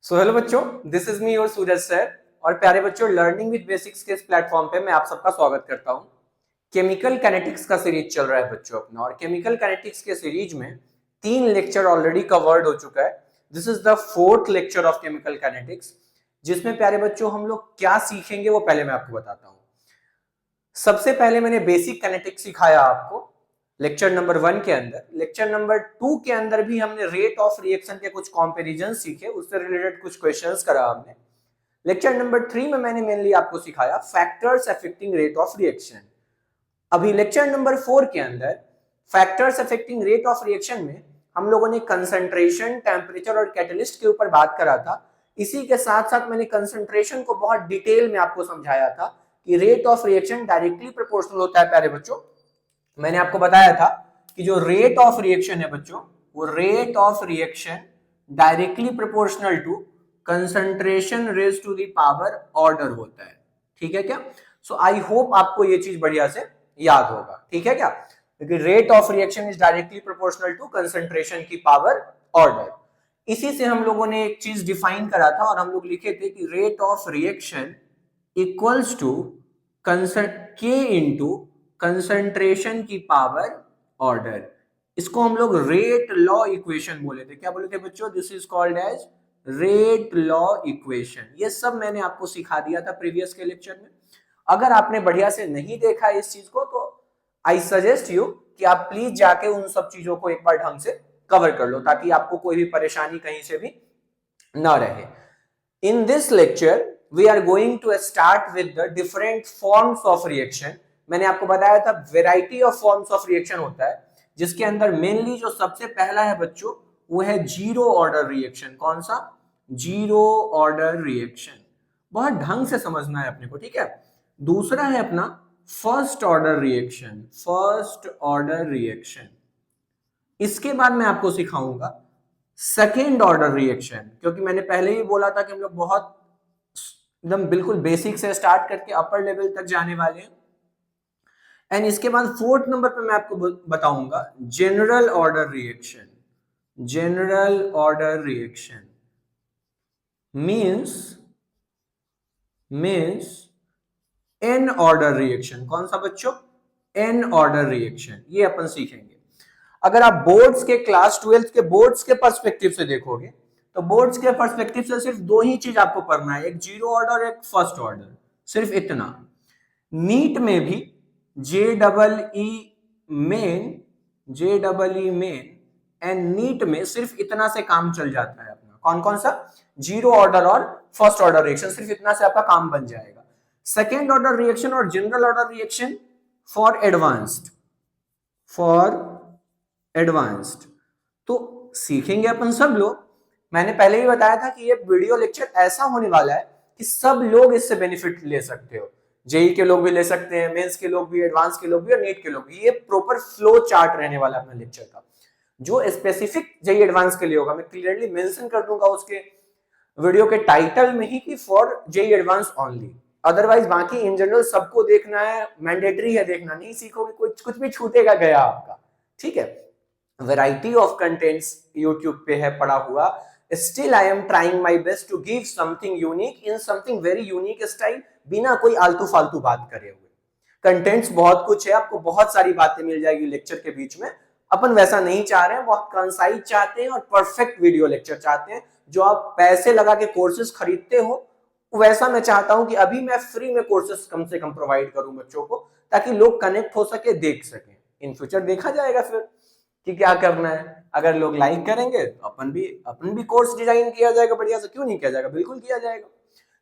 So hello बच्चों, this is me your Suraj sir. और प्यारे बच्चों, लर्निंग विद बेसिक्स के इस प्लेटफॉर्म पे मैं आप सबका स्वागत करता हूं। केमिकल काइनेटिक्स का सीरीज चल रहा है बच्चों अपना, और केमिकल काइनेटिक्स के सीरीज में 3 लेक्चर ऑलरेडी कवर्ड हो चुका है। This is the 4th lecture of chemical kinetics, जिसमें प्यारे बच्चों हम लोग क्या सीखेंगे वो पहले मैं आपको बताता हूँ। सबसे पहले मैंने बेसिक काइनेटिक्स सिखाया आपको लेक्चर नंबर 1 के अंदर। लेक्चर नंबर 2 के अंदर भी हमने रेट ऑफ रिएक्शन के कुछ कंपैरिजन सीखे, उससे रिलेटेड कुछ क्वेश्चंस करा हमने। लेक्चर नंबर 3 में मैंने मेनली आपको सिखाया factors affecting rate of reaction. अभी लेक्चर नंबर 4 के अंदर factors affecting rate of reaction में हम लोगों ने कंसंट्रेशन, टेम्परेचर और कैटलिस्ट के ऊपर बात करा था। इसी के साथ साथ मैंने कंसंट्रेशन को बहुत डिटेल में आपको समझाया था कि rate of reaction directly proportional होता है। प्यारे बच्चों, मैंने आपको बताया था कि जो रेट ऑफ रिएक्शन है बच्चों, वो rate of reaction directly proportional to concentration raise to the power order होता है। ठीक है क्या? सो आई होप आपको ये चीज बढ़िया से याद होगा। ठीक है क्या? क्योंकि rate of reaction is directly proportional to concentration की पावर ऑर्डर। इसी से हम लोगों ने एक चीज डिफाइन करा था, और हम लोग लिखे थे कि rate of reaction equals to K into concentration की पावर ऑर्डर। इसको हम लोग रेट लॉ इक्वेशन बोले थे। क्या बोले थे बच्चों? This is called as rate law equation. ये सब मैंने आपको सिखा दिया था प्रीवियस के लेक्चर में। अगर आपने बढ़िया से नहीं देखा इस चीज को, तो आई सजेस्ट यू कि आप प्लीज जाके उन सब चीजों को एक बार ढंग से कवर कर लो, ताकि आपको कोई भी परेशानी कहीं से भी ना रहे। In this lecture we are going to start with the different forms of reaction. मैंने आपको बताया था variety of forms of reaction होता है, जिसके अंदर मेनली जो सबसे पहला है बच्चों, वो है जीरो ऑर्डर रिएक्शन। कौन सा? Zero order reaction. बहुत ढंग से समझना है अपने को, ठीक है। दूसरा है अपना first order reaction. First order reaction. इसके बाद मैं आपको सिखाऊंगा सेकेंड ऑर्डर रिएक्शन, क्योंकि मैंने पहले ही बोला था कि हम लोग बहुत एकदम बिल्कुल बेसिक से स्टार्ट करके अपर लेवल तक जाने वाले हैं। एंड इसके बाद 4th नंबर पे मैं आपको बताऊंगा general order reaction. General order reaction means N order reaction. कौन सा बच्चों? N order reaction. ये अपन सीखेंगे। अगर आप बोर्ड्स के क्लास 12 के बोर्ड्स के पर्सपेक्टिव से देखोगे, तो बोर्ड्स के पर्सपेक्टिव से सिर्फ 2 ही चीज आपको पढ़ना है, एक जीरो ऑर्डर, एक फर्स्ट ऑर्डर, सिर्फ इतना। नीट में भी जे मेन एंड नीट में सिर्फ इतना से काम चल जाता है अपना। कौन कौन सा? जीरो ऑर्डर और फर्स्ट ऑर्डर रिएक्शन, सिर्फ इतना से आपका काम बन जाएगा। सेकेंड ऑर्डर रिएक्शन और general order reaction for advanced तो सीखेंगे अपन सब लोग। मैंने पहले ही बताया था कि ये वीडियो लेक्चर ऐसा होने वाला है कि सब लोग इससे बेनिफिट ले सकते हो। जेई के लोग भी ले सकते हैं, मेंस के लोग भी, एडवांस के लोग भी और नीट के लोग भी। ये प्रॉपर फ्लो चार्ट रहने वाला है अपना लेक्चर का। जो स्पेसिफिक जेई एडवांस के लिए होगा, मैं क्लियरली मेंशन कर दूंगा उसके वीडियो के टाइटल में ही कि for JEE advance only. Otherwise बाकी इन जनरल सबको देखना है, मैंडेटरी है देखना। नहीं सीखोगे कुछ भी छूटेगा गया आपका। ठीक है। वैरायटी ऑफ कंटेंट्स यूट्यूब पे है पड़ा हुआ। Still I am trying my best to give something unique in something very unique style, बिना कोई आलतू फालतू बात करे हुए। कंटेंट्स बहुत कुछ है, आपको बहुत सारी बातें मिल जाएगी लेक्चर के बीच में। अपन वैसा नहीं चाह रहे हैं, बहुत कंसाइज चाहते हैं और परफेक्ट वीडियो लेक्चर चाहते हैं। जो आप पैसे लगा के कोर्सेज खरीदते हो, वैसा मैं चाहता हूं कि अभी मैं फ्री में कोर्सेज कम से कम प्रोवाइड करूं बच्चों को, ताकि लोग कनेक्ट हो सके, देख सके। इन फ्यूचर देखा जाएगा फिर कि क्या करना है। अगर लोग लाइक करेंगे तो अपन भी कोर्स डिजाइन किया जाएगा बढ़िया से। क्यों नहीं किया जाएगा? बिल्कुल किया जाएगा।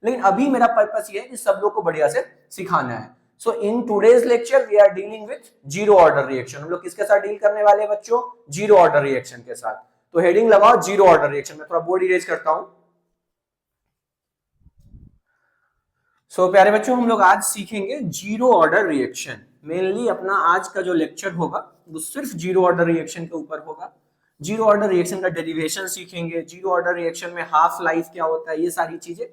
लेकिन अभी मेरा पर्पस ये है कि सब लोग को बढ़िया से सिखाना है। So in today's lecture we are dealing with zero order reaction. हम लोग किसके साथ डील करने वाले हैं बच्चों? जीरो ऑर्डर रिएक्शन के साथ। तो हेडिंग लगाओ जीरो ऑर्डर रिएक्शन। मैं थोड़ा बोर्ड इरेज करता हूं। सो प्यारे बच्चों, हम लोग आज सीखेंगे जीरो ऑर्डर रिएक्शन। मेनली अपना आज का जो लेक्चर होगा वो सिर्फ जीरो ऑर्डर रिएक्शन के ऊपर होगा। जीरो ऑर्डर रिएक्शन का डेरिवेशन सीखेंगे। जीरो ऑर्डर रिएक्शन में हाफ लाइफ क्या होता है, ये सारी चीजें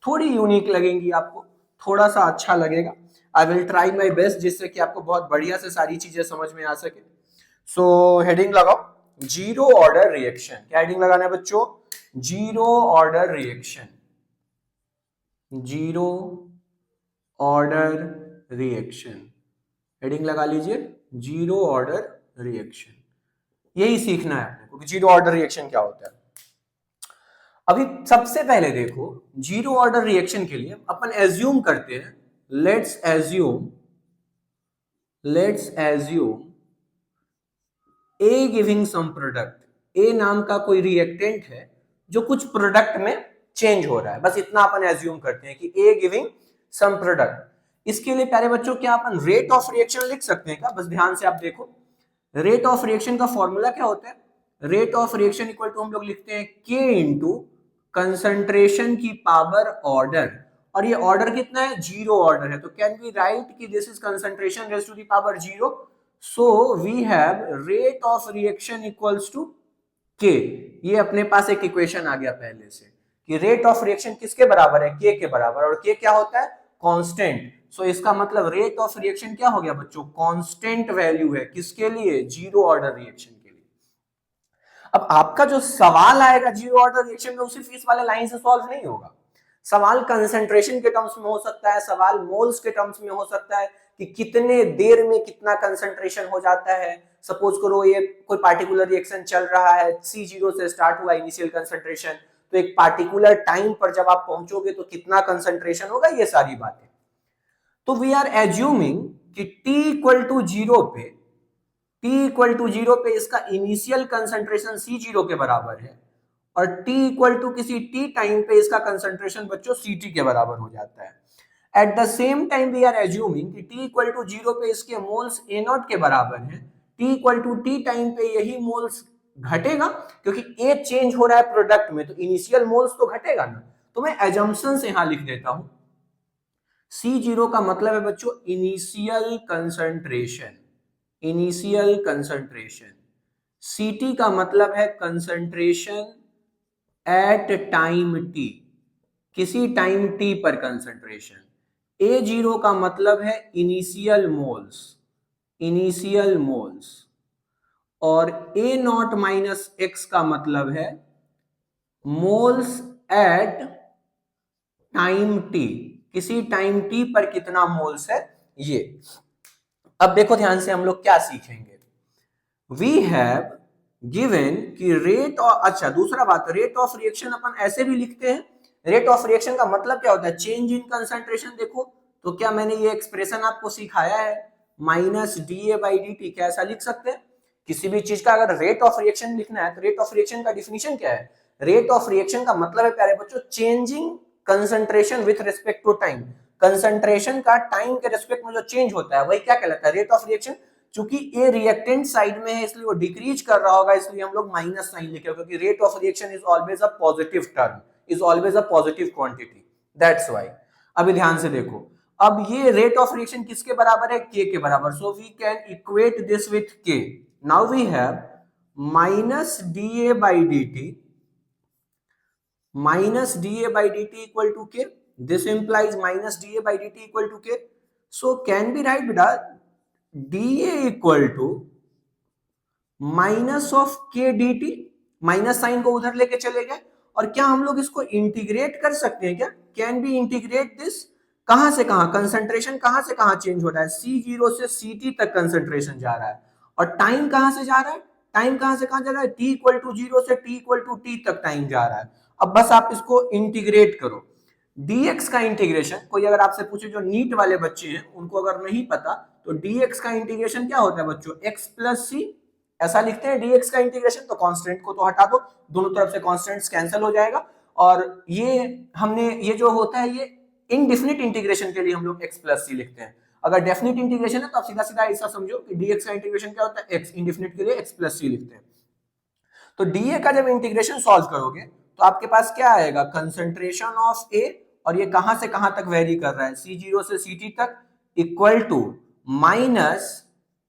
थोड़ी यूनिक लगेंगी आपको, थोड़ा सा अच्छा लगेगा। I will try my best जिससे कि आपको बहुत बढ़िया से सारी चीजें समझ में आ सके। सो हेडिंग लगाओ जीरो ऑर्डर रिएक्शन। क्या हेडिंग लगाना है बच्चों? Zero order reaction, zero order reaction, heading लगा लीजिए जीरो ऑर्डर रिएक्शन। यही सीखना है आपको कि जीरो ऑर्डर रिएक्शन क्या होता है। अभी सबसे पहले देखो, जीरो ऑर्डर रिएक्शन के लिए अपन एज्यूम करते हैं, let's assume A giving some product, A नाम का कोई रिएक्टेंट है जो कुछ प्रोडक्ट में चेंज हो रहा है, बस इतना अपन एज्यूम करते हैं कि ए गिविंग सम प्रोडक्ट। इसके लिए प्यारे बच्चों क्या अपन रेट ऑफ रिएक्शन लिख सकते हैं क्या? बस ध्यान से आप देखो, रेट ऑफ रिएक्शन का फॉर्मूला क्या होता है? Rate of reaction equal to हम लोग लिखते हैं के इंटू कंसंट्रेशन की पावर ऑर्डर, और ये ऑर्डर कितना है? जीरो ऑर्डर है, तो कैन वी राइट कि this is concentration raise to the power zero. So we have rate of reaction equals to K. ये अपने पास एक इक्वेशन आ गया पहले से कि रेट ऑफ रिएक्शन किसके बराबर है? के बराबर, और के क्या होता है? कांस्टेंट। सो इसका मतलब रेट ऑफ रिएक्शन क्या हो गया बच्चों? कांस्टेंट वैल्यू है, किसके लिए? जीरो ऑर्डर रिएक्शन के लिए। अब आपका जो सवाल आएगा जीरो ऑर्डर रिएक्शन में, वो सिर्फ इस वाले लाइन से सॉल्व नहीं होगा। सवाल कंसंट्रेशन के टर्म्स में हो सकता है, सवाल मोल्स के टर्म्स में हो सकता है कि कितने देर में कितना कंसंट्रेशन हो जाता है। सपोज करो ये कोई पार्टिकुलर रिएक्शन चल रहा है, C0 से स्टार्ट हुआ इनिशियल कंसंट्रेशन, तो एक पार्टिकुलर टाइम पर जब आप पहुंचोगे तो कितना कंसंट्रेशन होगा, ये सारी बातें। तो वी आर एज्यूमिंग कि t इक्वल टू जीरो पे इसका इनिशियल कंसंट्रेशन C0 के बराबर है, और t इक्वल टू किसी t टाइम पे इसका कंसंट्रेशन बच्चों Ct के बराबर हो जाता है। At the same time we are assuming कि t इक्वल टू जीरो पे इसके मोल्स A0 के बराबर है, t equal to t time पे यही मोल्स घटेगा, क्योंकि A चेंज हो रहा है प्रोडक्ट में, तो इनिशियल मोल्स तो घटेगा ना। तो मैं एजम्पशन से यहां लिख देता हूं, C0 का मतलब है बच्चों इनिशियल कंसंट्रेशन, Ct का मतलब है कंसंट्रेशन एट टाइम t, किसी टाइम t पर कंसंट्रेशन। A0 का मतलब है इनिशियल मोल्स, और A0 माइनस x का मतलब है मोल्स एट टाइम t, किसी टाइम t पर कितना मोल्स है ये। अब देखो ध्यान से हम लोग क्या सीखेंगे। वी हैव गिवन कि रेट, और अच्छा दूसरा बात, रेट ऑफ रिएक्शन अपन ऐसे भी लिखते हैं। रेट ऑफ रिएक्शन का मतलब क्या होता है? Change in concentration. देखो तो क्या मैंने ये एक्सप्रेशन आपको सिखाया है, माइनस dA/dt, क्या ऐसा लिख सकते हैं? किसी भी चीज का अगर रेट ऑफ रिएक्शन लिखना है तो रेट ऑफ रिएक्शन का डिफिनीशन क्या है? रेट ऑफ रिएक्शन का मतलब है प्यारे बच्चों changing concentration with respect to time. Concentration का टाइम के रिस्पेक्ट में जो चेंज होता है वही क्या कहलाता है? Rate of reaction. चूंकि ए रिएक्टेंट साइड में है इसलिए वो डिक्रीज कर रहा होगा, इसलिए हम लोग माइनस साइन लिखे, क्योंकि rate of reaction is always a positive term, is always a positive quantity, that's why. अभी ध्यान से देखो, अब ये रेट ऑफ रिएक्शन किसके बराबर है? के के बराबर। So we can equate this with K. Now we have minus dA/dt, minus dA by dt equal to k. This implies minus dA by dt equal to k. So can be right beta dA equal to minus of के dt, minus sign को उधर लेके चले गए, और क्या हम लोग इसको इंटीग्रेट कर सकते हैं क्या? कैन बी इंटीग्रेट दिस, कहां से कहां? कंसंट्रेशन कहां से कहां चेंज हो रहा है? C0 से Ct तक कंसंट्रेशन जा रहा है, और टाइम कहां से जा रहा है? टाइम कहां से कहां जा रहा है? t इक्वल टू जीरो से t इक्वल टू t तक टाइम जा रहा है। अब बस आप इसको इंटीग्रेट करो। dx का इंटीग्रेशन, कोई अगर आपसे पूछे, जो नीट वाले बच्चे हैं उनको अगर नहीं पता, तो dx का इंटीग्रेशन क्या होता है बच्चों? x प्लस सी, ऐसा लिखते हैं dx का इंटीग्रेशन। तो कांस्टेंट को तो हटा दो, दोनों तरफ से कांस्टेंट्स कैंसिल हो जाएगा, और ये हमने ये जो होता है ये इनडेफिनिट इंटीग्रेशन के लिए हम लोग x प्लस सी लिखते हैं। अगर डेफिनिट इंटीग्रेशन है तो आप सीधा सीधा ऐसा समझो कि dx का इंटीग्रेशन क्या होता है? x, इनडेफिनिट के लिए x प्लस सी लिखते हैं। तो dA का जब इंटीग्रेशन सॉल्व करोगे तो आपके पास क्या आएगा? कंसंट्रेशन ऑफ A, और ये कहां से कहां तक वेरी कर रहा है? C0 से Ct तक, इक्वल टू माइनस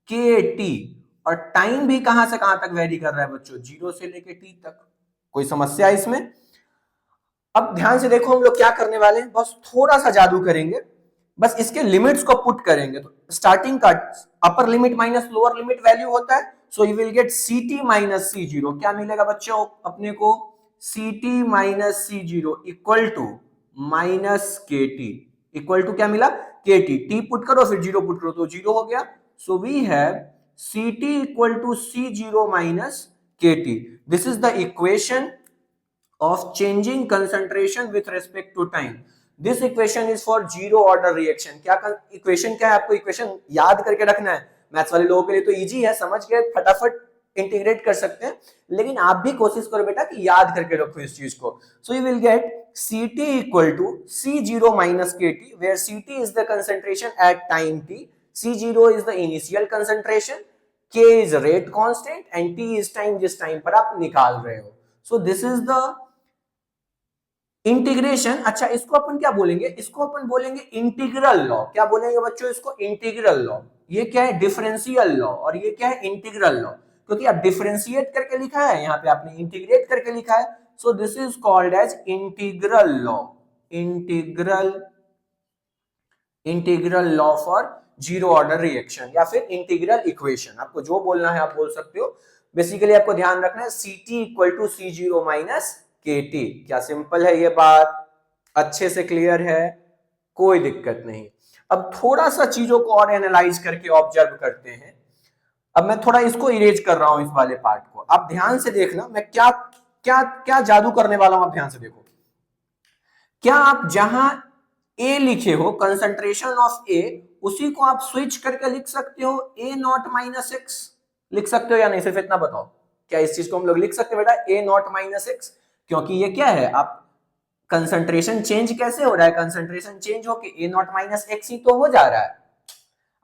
KT, और टाइम भी कहां से कहां तक वेरी कर रहा है बच्चों? 0 से लेके t तक। कोई समस्या इसमें? अब ध्यान से देखो, हम लोग क्या करने वाले हैं, बस थोड़ा सा जादू करेंगे, बस इसके लिमिट्स को पुट करेंगे। तो स्टार्टिंग का upper limit minus lower limit value होता है, so you will get Ct minus C0। क्या मिलेगा बच्चों अपने को? Ct minus C0 equal to minus Kt, equal to क्या मिला, Kt, t पुट करो फिर 0 पुट करो तो 0 हो गया। So we have Ct equal to C0 minus Kt। This is the equation of changing concentration with respect to time. This equation is for zero order reaction। क्या equation क्या है, आपको इक्वेशन याद करके रखना है। मैथ्स वाले लोगों के लिए तो इजी है, समझ के फटाफट इंटीग्रेट कर सकते हैं, लेकिन आप भी कोशिश करो बेटा कि याद करके रखो इस चीज को। So you will get Ct equal to C0 minus Kt, where Ct is the concentration at time t, C0 is the initial concentration, K is rate constant and T is time जिस time पर आप निकाल रहे हो। So this is the integration. अच्छा, इसको अपन क्या बोलेंगे, इसको अपन बोलेंगे इंटीग्रल लॉ। क्या बोलेंगे बच्चों इसको, इंटीग्रल लॉ। ये क्या है, डिफरेंशियल लॉ, और ये क्या है, इंटीग्रल लॉ। क्योंकि अब डिफरेंशिएट करके लिखा है, यहाँ पे आपने इंटीग्रेट करके लिखा है, so this is called as integral law. Integral law for zero order reaction या फिर इंटीग्रल इक्वेशन, आपको जो बोलना है आप बोल सकते हो। बेसिकली आपको ध्यान रखना है Ct equal to C0 minus Kt। क्या सिंपल है ये बात, अच्छे से क्लियर है, कोई दिक्कत नहीं। अब थोड़ा सा चीजों को और एनालाइज करके ऑब्जर्व करते हैं। अब मैं थोड़ा इसको इरेज कर रहा हूं, इस वाले पार्ट को आप ध्यान से देखना, मैं क्या क्या क्या जादू करने वाला हूं, आप ध्यान से देखो। क्या आप जहां A लिखे हो कंसंट्रेशन ऑफ A, उसी को आप स्विच करके लिख सकते हो A नॉट माइनस एक्स, लिख सकते हो या नहीं, सिर्फ इतना बताओ। क्या इस चीज को हम लोग लिख सकते हैं बेटा A नॉट माइनस एक्स? क्योंकि ये क्या है, आप कंसंट्रेशन चेंज कैसे हो रहा है, कंसंट्रेशन चेंज होके A नॉट माइनस एक्स ही तो हो जा रहा है।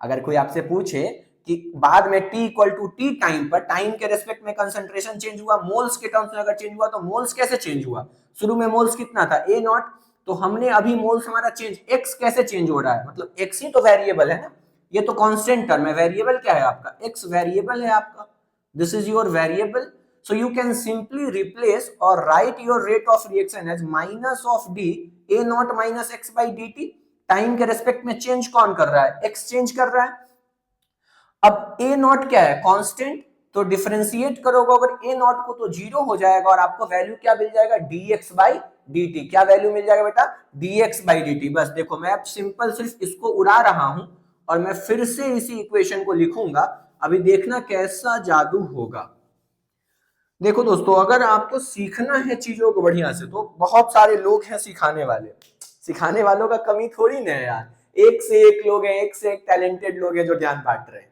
अगर कोई आपसे पूछे कि बाद में t equal to T time पर, टाइम के रेस्पेक्ट में कंसंट्रेशन चेंज हुआ, मोल्स के टर्म्स में अगर चेंज हुआ, तो मोल्स कैसे चेंज हुआ? शुरू में मोल्स कितना था, A नॉट, तो हमने अभी मोल्स हमारा चेंज, x कैसे चेंज हो रहा है, मतलब x ही तो वेरिएबल है ना, ये तो कांस्टेंट टर्म है। वेरिएबल क्या है आपका, x वेरिएबल है आपका, this is your variable. So you can simply replace or write your rate of reaction as minus of d A naught minus x by dt। Time के respect में change कौन कर रहा है, x चेंज कर रहा है। अब A नॉट क्या है, कांस्टेंट, तो डिफरेंशिएट करोगे अगर A नॉट को तो 0 हो जाएगा और आपको वैल्यू क्या मिल जाएगा, dx by dt। क्या वैल्यू मिल जाएगा बेटा, dx by dt। बस देखो मैं अब सिंपल सिर्फ इसको उड़ा रहा हूं और मैं फिर से इसी इक्वेशन को लिखूंगा, अभी देखना कैसा जादू होगा। देखो दोस्तों, अगर आपको सीखना है चीजों को बढ़िया से, तो बहुत सारे लोग हैं सिखाने वाले, सिखाने वालों का कमी थोड़ी ना है यार, एक से एक लोग हैं, एक से एक टैलेंटेड लोग हैं जो ज्ञान बांट रहे हैं।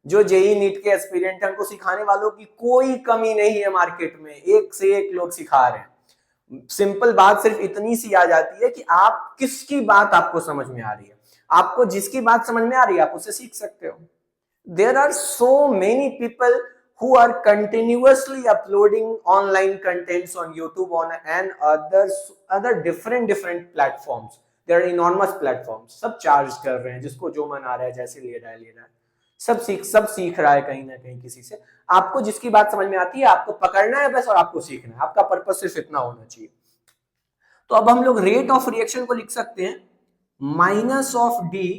जो जेई नीट के एस्पिरेंट हैं, उनको सिखाने वालों की कोई कमी नहीं है मार्केट में, एक से एक लोग सिखा रहे हैं। सिंपल बात सिर्फ इतनी सी आ जाती है कि आप किसकी बात आपको समझ में आ रही है। आपको जिसकी बात समझ में आ रही है आप उससे सीख सकते हो। There are so many people who are continuously uploading online contents on YouTube on and other different platforms. There are enormous platforms, सब चार्ज कर रहे हैं, जिसको जो मन आ रहा है जैसे ले रहा है, सब सीख रहा है कहीं ना कहीं किसी से। आपको जिसकी बात समझ में आती है आपको पकड़ना है बस, और आपको सीखना है, आपका पर्पस सिर्फ इतना होना चाहिए। तो अब हम लोग रेट ऑफ रिएक्शन को लिख सकते हैं minus of D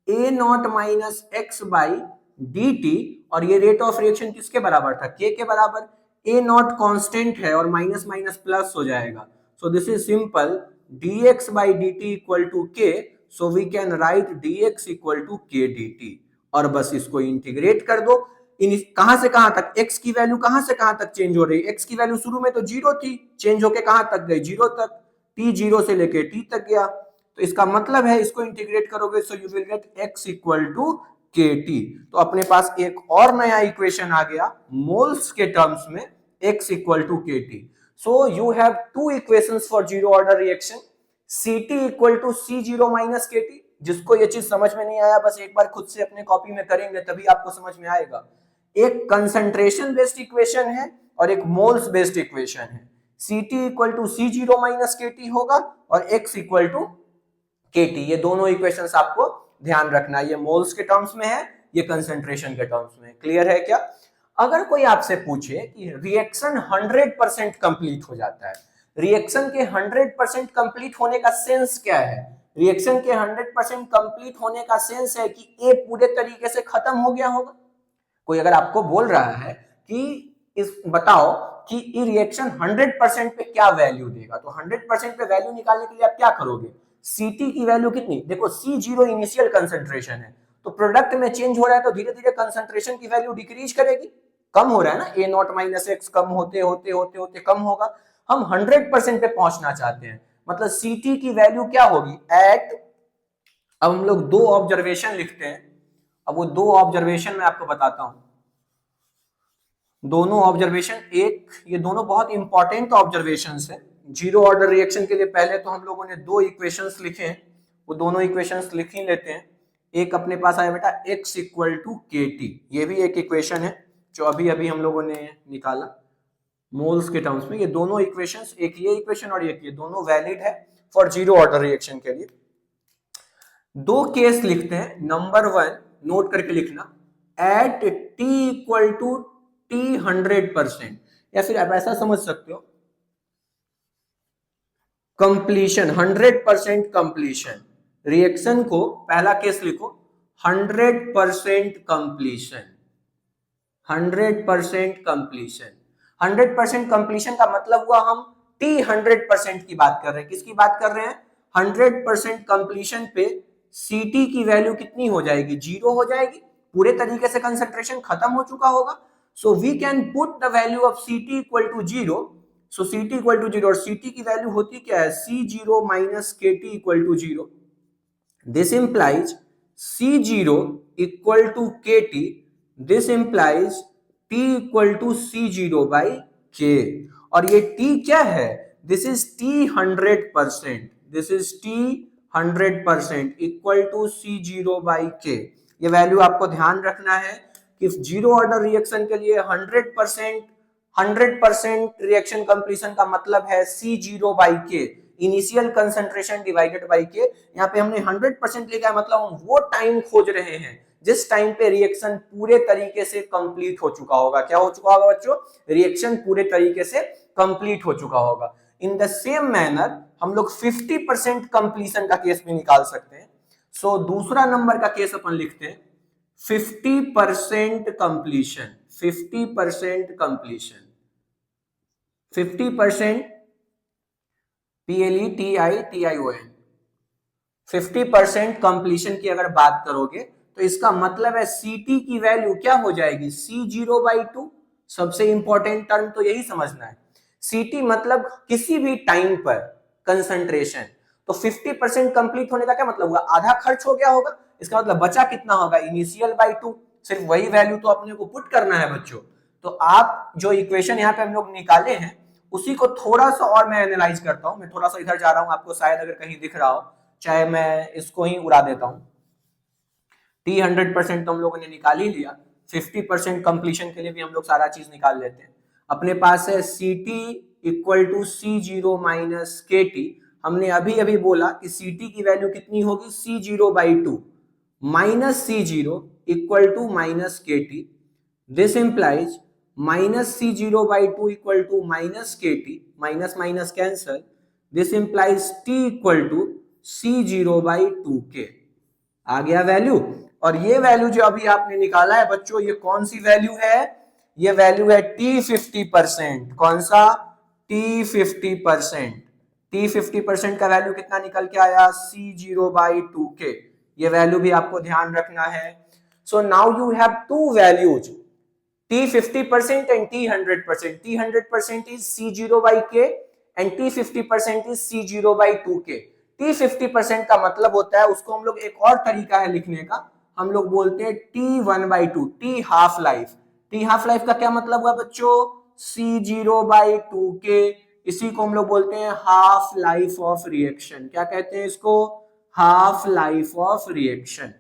A not minus x by D T, और ये रेट ऑफ रिएक्शन किसके बराबर था, K के बराबर। A नॉट कांस्टेंट है और माइनस माइनस प्लस हो जाएगा, so this is simple dx by dt equal to k, so we can write dx equal to k dt। और बस इसको इंटीग्रेट कर दो, कहां से कहां तक, x की वैल्यू कहां से कहां तक चेंज हो रही है, x की वैल्यू शुरू में तो 0 थी, चेंज होके कहां तक गई, 0 तक, t 0 से लेके t तक गया, तो इसका मतलब है इसको इंटीग्रेट करोगे so you will get x equal to kt। तो अपने पास एक और नया इक्वेशन आ गया मोल्स के टर्म्स में, x equal to kt। So you have two equations for zero order reaction, Ct equal to C0 minus kt। जिसको ये चीज समझ में नहीं आया बस एक बार खुद से अपने कॉपी में करेंगे तभी आपको समझ में आएगा। एक कंसंट्रेशन बेस्ड इक्वेशन है और एक मोल्स बेस्ड इक्वेशन है। Ct equal to C0 minus kt होगा और x इक्वल टू kt। ये दोनों इक्वेशंस आपको ध्यान रखना है, ये मोल्स के टर्म्स में है, ये कंसंट्रेशन के टर्म्स में। क्लियर है क्या? अगर कोई आपसे पूछे कि रिएक्शन 100% कंप्लीट हो जाता है, रिएक्शन के 100% कंप्लीट होने का सेंस क्या है? रिएक्शन के 100% कंप्लीट होने का सेंस है कि ए पूरे तरीके से खत्म हो गया होगा। कोई अगर आपको बोल रहा है कि इस बताओ कि ये रिएक्शन 100% पे क्या वैल्यू देगा। तो 100% पे वैल्यू निकालने के लिए आप क्या करोगे, Ct की वैल्यू कितनी, देखो C0 इनिशियल कंसंट्रेशन है, तो प्रोडक्ट में चेंज हो रहा है तो धीरे धीरे कंसंट्रेशन की वैल्यू डिक्रीज करेगी, कम हो रहा है ना, A0 माइनस एक्स कम होते होते होते होते कम होगा। हम 100% पे पहुंचना चाहते हैं, मतलब Ct की वैल्यू क्या होगी एट, अब हम लोग दो ऑब्जर्वेशन लिखते हैं। अब वो दो ऑब्जर्वेशन मैं आपको बताता हूं, दोनों ऑब्जर्वेशन एक, ये दोनों बहुत इंपॉर्टेंट ऑब्जर्वेशंस हैं। जीरो ऑर्डर रिएक्शन के लिए पहले तो हम लोगों ने दो इक्वेशंस लिखे हैं, वो दोनों इक्वेशंस लिख ही लेते हैं। एक अपने पास आया बेटा x equal to k T, ये भी एक इक्वेशन है जो अभी अभी हम लोगों ने निकाला मोल्स के टर्म्स में। ये दोनों इक्वेशंस, एक ये इक्वेशन और एक ये, दोनों वैलिड है फॉर जीरो ऑर्डर रिएक्शन के लिए। दो केस लिखते हैं, नंबर वन नोट करके लिखना, at t equal to t 100%, या फिर आप ऐसा समझ सकते हो कंप्लीशन 100% कंप्लीशन। रिएक्शन को पहला केस लिखो 100% कंप्लीशन, 100% कंप्लीशन। 100% कंप्लीशन का मतलब हुआ हम t 100% की बात कर रहे हैं, किसकी बात कर रहे हैं, 100% कंप्लीशन पे Ct की वैल्यू कितनी हो जाएगी, जीरो हो जाएगी, पूरे तरीके से कंसंट्रेशन खत्म हो चुका होगा। So we can put the value of Ct equal to zero. So Ct equal to zero, और Ct की वैल्यू होती क्या है, C0 minus Kt equal to zero. This implies C0 equal to Kt, this implies T equal to C0 by K। और ये T क्या है, this is T 100%, this is T 100% equal to C0 by K। ये value आपको ध्यान रखना है कि जीरो ऑर्डर रिएक्शन के लिए 100% रिएक्शन कंप्लीशन का मतलब है C0 by K, initial concentration divided by K। यहाँ पे हमने 100% लिखा है, मतलब हम वो टाइम खोज रहे हैं जिस टाइम पे रिएक्शन पूरे तरीके से कंप्लीट हो चुका होगा। क्या हो चुका होगा बच्चों, रिएक्शन पूरे तरीके से कंप्लीट हो चुका होगा। इन द सेम मैनर हम लोग 50% कंप्लीशन का केस भी निकाल सकते हैं। सो दूसरा नंबर का केस अपन लिखते हैं 50% कंप्लीशन, 50% कंप्लीशन, 50% PLETITION, 50% कंप्लीशन की अगर बात करोगे तो इसका मतलब है Ct की वैल्यू क्या हो जाएगी, C0 बाई 2। सबसे इंपॉर्टेंट टर्म तो यही समझना है, Ct मतलब किसी भी टाइम पर कंसंट्रेशन। तो 50% कंप्लीट होने का क्या मतलब हुआ, आधा खर्च हो गया होगा, इसका मतलब बचा कितना होगा, इनिशियल बाई 2। सिर्फ वही वैल्यू तो अपने को पुट करना है बच्चों। तो आप जो इक्वेशन यहाँ पे हम लोग निकाले हैं उसी को थोड़ा सा और मैं एनालाइज करता हूं। मैं थोड़ा सा इधर जा रहा हूं, आपको शायद अगर कहीं दिख रहा हो, चाहे मैं इसको ही उड़ा देता हूं। T 100% तो हम लोगों ने निकाल ही लिया, 50% कंप्लीशन के लिए भी हम लोग सारा चीज निकाल लेते हैं। अपने पास है Ct equal to C0 minus Kt। हमने अभी अभी बोला कि Ct की वैल्यू कितनी होगी, C0 by 2 minus C0 equal to minus Kt। This implies minus C0 by 2 equal to minus Kt, minus minus cancel. This implies T equal to C0 by 2K। आ गया वैल्यू। और ये value जो अभी आपने निकाला है बच्चों, ये कौन सी वैल्यू है, ये वैल्यू है T 50%। कौन सा, T 50%। T 50% का वैल्यू कितना निकल के आया, C0 बाई 2K। ये वैल्यू भी आपको ध्यान रखना है। So now you have to values, T 50% and T 100%. T 100% is C0 by K and T 50% is C0 by 2K. T 50% का मतलब होता है, उसको हम लोग एक और तरीका है लिखने का, हम लोग बोलते हैं T1 by 2, T half life. T half life का क्या मतलब हुआ बच्चों, C0 by 2K। इसी को हम लोग बोलते हैं हाफ लाइफ ऑफ रिएक्शन। क्या कहते हैं इसको, half life of reaction.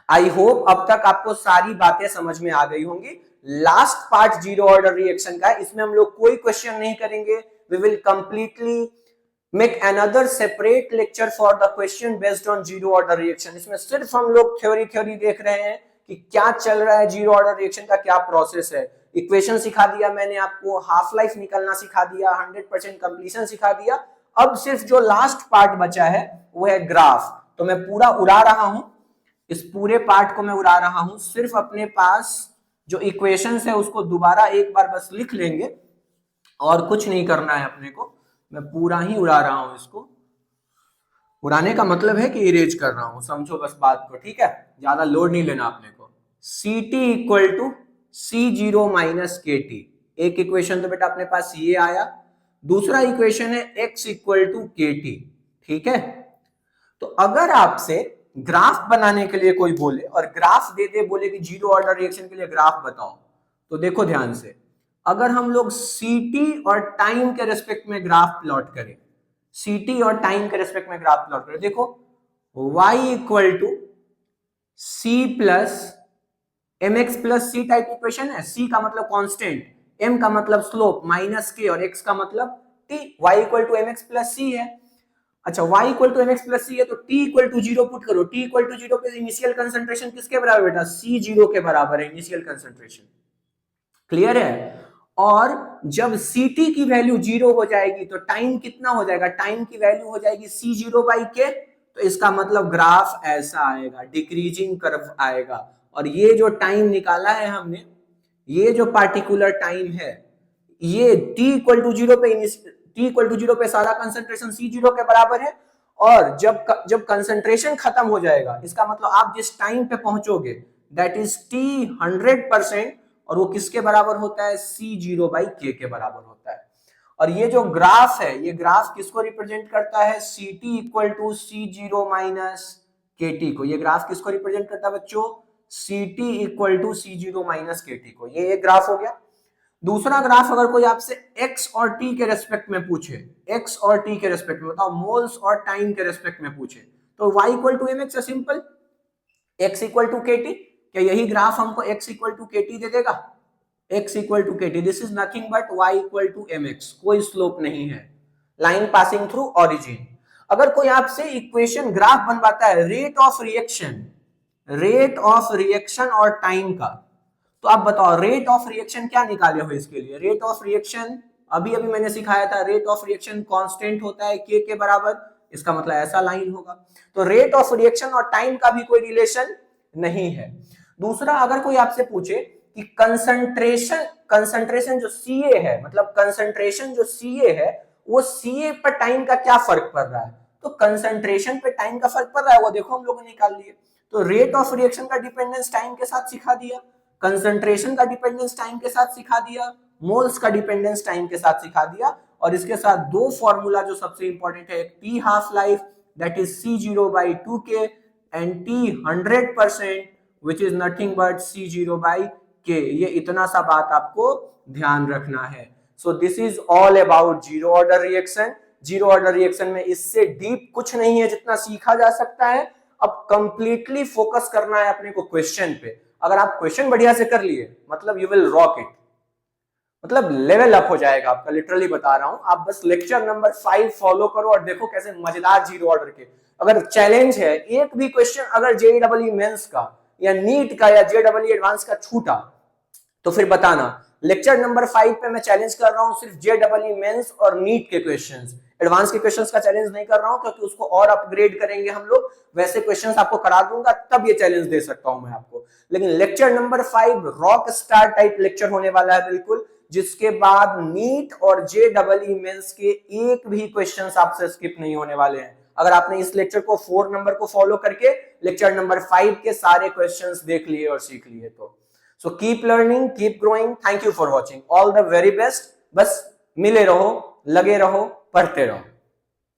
I hope अब तक आपको सारी बातें समझ में आ गई होंगी। Last part zero order reaction का है, इसमें हम लोग कोई क्वेश्चन नहीं करेंगे। We will completely make another separate lecture for the question based on zero order reaction. इसमें सिर्फ हम लोग थ्योरी देख रहे हैं कि क्या चल रहा है, जीरो ऑर्डर रिएक्शन का क्या प्रोसेस है। इक्वेशन सिखा दिया मैंने आपको, हाफ लाइफ निकलना सिखा दिया, 100% कंप्लीशन सिखा दिया। अब सिर्फ जो लास्ट पार्ट बचा है वो है ग्राफ। तो मैं पूरा उड़ा रहा हूं, इस पूरे पार्ट को मैं उड़ा रहा हूं, सिर्फ अपने पास जो इक्वेशंस है उसको दोबारा एक बार बस लिख लेंगे और कुछ नहीं करना है अपने को। मैं पूरा ही उड़ा रहा हूं इसको, उड़ाने का मतलब है कि इरेज कर रहा हूं, समझो बस बात को, ठीक है, ज्यादा लोड नहीं लेना अपने को। C t equal to c zero minus k t, एक इक्वेशन तो बेटा अपने पास ये आया, दूसरा इक्वेशन है x equal to k t, ठीक है। तो अगर आपसे ग्राफ बनाने के लिए कोई बोले और ग्राफ दे दे, बोले कि जीरो ऑर्डर रिएक्शन के लिए ग्राफ बताओ, तो देखो ध्यान से, अगर हम लोग सीटी और टाइम के रेस्पेक्ट में ग्राफ प्लॉट करें, सीटी और टाइम के रेस्पेक्ट में ग्राफ प्लॉट करें, देखो y equal to C plus M X plus C type equation है। c का मतलब कांस्टेंट, m का मतलब स्लोप माइनस k और x का मतलब t, y equal to M X plus C है। अच्छा, y equal to M X plus C है तो t equal to zero put करो, t इक्वल टू जीरो पे इनिशियल कंसंट्रेशन किसके बराबर बेटा, c जीरो के बराबर है इनिशियल कंसंट्रेशन, क्लियर है। और जब Ct की वैल्यू जीरो हो जाएगी तो टाइम कितना हो जाएगा, टाइम की वैल्यू हो जाएगी c जीरो बाई के, तो इसका मतलब ग्राफ ऐसा आएगा, डिक्रीजिंग कर्व आएगा। और ये जो टाइम निकाला है हमने, ये जो पार्टिकुलर टाइम है, ये t इक्वल टू जीरो पे, t इक्वल टू जीरो पे सारा कंसंट्रेशन c जीरो के बराबर है। और जब कंसंट्रेशन खत्म हो जाएगा, इसका मतलब आप जिस टाइम पे पहुंचोगे दैट इज t 100%, और वो किसके बराबर होता है, c जीरो बाई के बराबर होता है। और ये जो ग्राफ है, ये ग्राफ किसको रिप्रेजेंट करता है, c t equal to c zero minus k t को। ये ग्राफ किसको रिप्रेजेंट करता है बच्चों, c t equal to c zero minus k t को। ये एक ग्राफ हो गया। दूसरा ग्राफ अगर कोई आपसे x और t के रेस्पेक्ट में पूछे, x और t के रेस्पेक्ट में बताओ, मोल्स और टाइम के रेस्पेक्ट में पूछे, तो y equal to M x, simple, x equal to k t, क्या यही ग्राफ हमको x equal to k t दे देगा, x equal to k t, this is nothing but y equal to M x, कोई slope नहीं है, line passing through origin. अगर कोई आपसे इक्वेशन ग्राफ बनवाता है rate of reaction, rate of reaction और टाइम का, तो आप बताओ रेट ऑफ रिएक्शन क्या निकाले हो इसके लिए, रेट ऑफ रिएक्शन अभी अभी मैंने सिखाया था, रेट ऑफ रिएक्शन कांस्टेंट होता है k के बराबर, इसका मतलब ऐसा लाइन होगा। तो रेट ऑफ रिएक्शन और टाइम का भी कोई रिलेशन नहीं है। दूसरा, अगर कोई आपसे पूछे कि कंसंट्रेशन जो Ca है, मतलब कंसंट्रेशन जो Ca है, वो Ca पर टाइम का क्या फर्क पड़ रहा है, तो कंसंट्रेशन पे टाइम का फर्क पड़ रहा है, वो देखो हम लोगों ने निकाल लिए। तो रेट ऑफ रिएक्शन का डिपेंडेंस टाइम के साथ सिखा दिया, कंसंट्रेशन का डिपेंडेंस टाइम के साथ सिखा दिया, मोल्स का डिपेंडेंस टाइम के साथ सिखा दिया, और इसके साथ दो फॉर्मूला जो सबसे इंपॉर्टेंट है, एक T half life that is C0 by 2k and T 100% which is nothing but C0 by k। ये इतना सा बात आपको ध्यान रखना है। So this is all about zero order reaction. Zero order reaction में इससे डीप कुछ नहीं है जितना सीखा जा सकता है। अब कंप्लीटली फोकस करना है अपने को क्वेश्चन पे। अगर आप क्वेश्चन बढ़िया से कर लिए, मतलब यू विल रॉक इट, मतलब लेवल अप हो जाएगा आपका, लिटरली बता रहा हूं। आप बस लेक्चर नंबर 5 फॉलो करो और देखो कैसे मजेदार जीरो ऑर्डर के, अगर चैलेंज है एक भी क्वेश्चन अगर जेईई मेंस का या नीट का या जेईई एडवांस का छूटा तो फिर बताना। लेक्चर नंबर 5 पे मैं चैलेंज कर रहा हूं सिर्फ जेईई मेंस और नीट के क्वेश्चंस, एडवांस के क्वेश्चंस का चैलेंज नहीं कर रहा हूं, क्योंकि उसको और अपग्रेड करेंगे हम लोग, वैसे क्वेश्चंस आपको करा दूंगा तब ये चैलेंज दे सकता हूं मैं आपको। लेकिन lecture number 5 rock star type lecture होने वाला है बिल्कुल, जिसके बाद नीट और जेईई मेंस के एक भी क्वेश्चंस आपसे स्किप नहीं होने वाले हैं। अगर आपने इस लेक्चर को 4 नंबर को फॉलो करके लेक्चर नंबर 5 के सारे क्वेश्चंस देख लिए और सीख लिए तो। So keep learning, keep growing. Thank you for watching. All the very best. बस मिले रहो, लगे रहो, पढ़ते रहो।